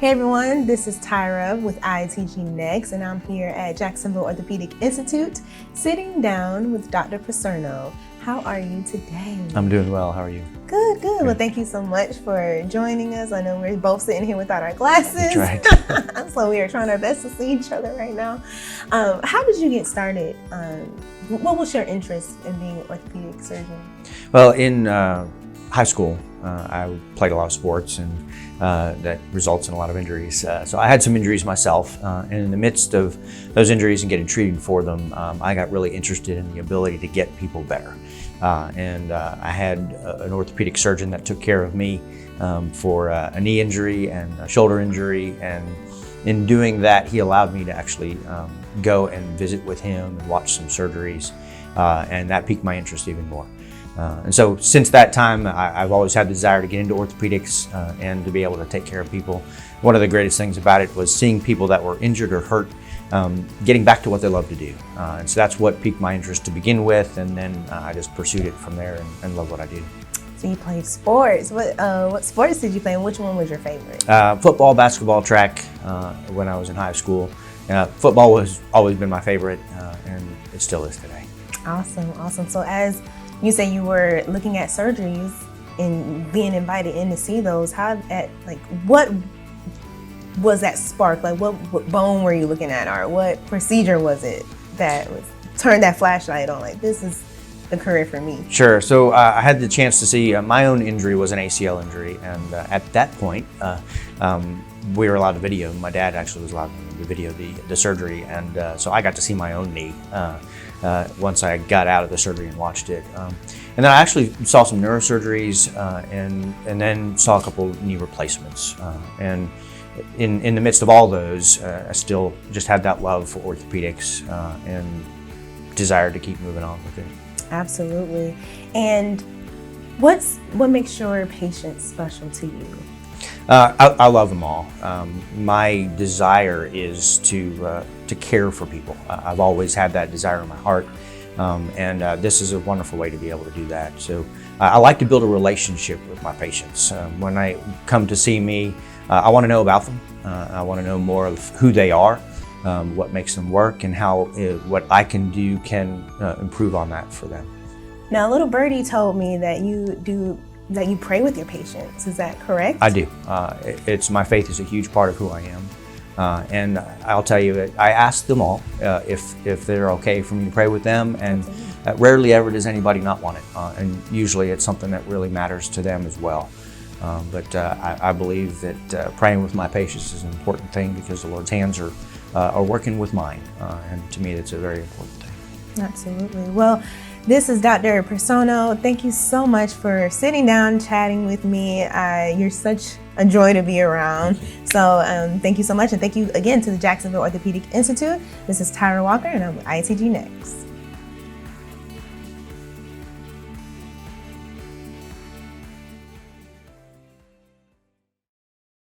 Hey everyone, this is Tyra with ITG Next, and I'm here at Jacksonville Orthopaedic Institute, sitting down with Dr. Picerno. How are you today? I'm doing well. How are you? Good, good. Well, thank you so much for joining us. I know we're both sitting here without our glasses. That's right. So we are trying our best to see each other right now. How did you get started? What was your interest in being an orthopedic surgeon? Well, in high school, I played a lot of sports, and that results in a lot of injuries. So I had some injuries myself, and in the midst of those injuries and getting treated for them, I got really interested in the ability to get people better. I had an orthopedic surgeon that took care of me for a knee injury and a shoulder injury, and in doing that, he allowed me to actually go and visit with him and watch some surgeries, and that piqued my interest even more. And so since that time, I've always had the desire to get into orthopedics and to be able to take care of people. One of the greatest things about it was seeing people that were injured or hurt getting back to what they love to do. And so that's what piqued my interest to begin with, and then I just pursued it from there and love what I do. So you played sports. What sports did you play, and which one was your favorite? Football, basketball, track when I was in high school. Football has always been my favorite, and it still is today. Awesome, awesome. So as you say you were looking at surgeries and being invited in to see those, what was that spark? Like what bone were you looking at, or what procedure was it that turned that flashlight on? Like, this is the career for me. Sure. So I had the chance to see my own injury was an ACL injury, and at that point we were allowed to video. My dad actually was allowed to video the surgery, and so I got to see my own knee once I got out of the surgery and watched it. And then I actually saw some neurosurgeries and then saw a couple knee replacements. And in the midst of all those, I still just had that love for orthopedics and desired to keep moving on with it. Absolutely. And what makes your patients special to you? I love them all. My desire is to care for people. I've always had that desire in my heart, and this is a wonderful way to be able to do that. So I like to build a relationship with my patients. When I come to see me, I want to know about them. I want to know more of who they are, what makes them work, and how what I can do can improve on that for them. Now, little birdie told me that you pray with your patients. Is that correct? I do. My faith is a huge part of who I am. And I'll tell you, I ask them all if they're okay for me to pray with them, and rarely ever does anybody not want it. And usually it's something that really matters to them as well. But I believe that praying with my patients is an important thing, because the Lord's hands are working with mine. And to me, that's a very important thing. Absolutely. Well, this is Dr. Picerno. Thank you so much for sitting down, chatting with me. You're such a joy to be around. So thank you so much. And thank you again to the Jacksonville Orthopaedic Institute. This is Tyra Walker, and I'm with ITG Next.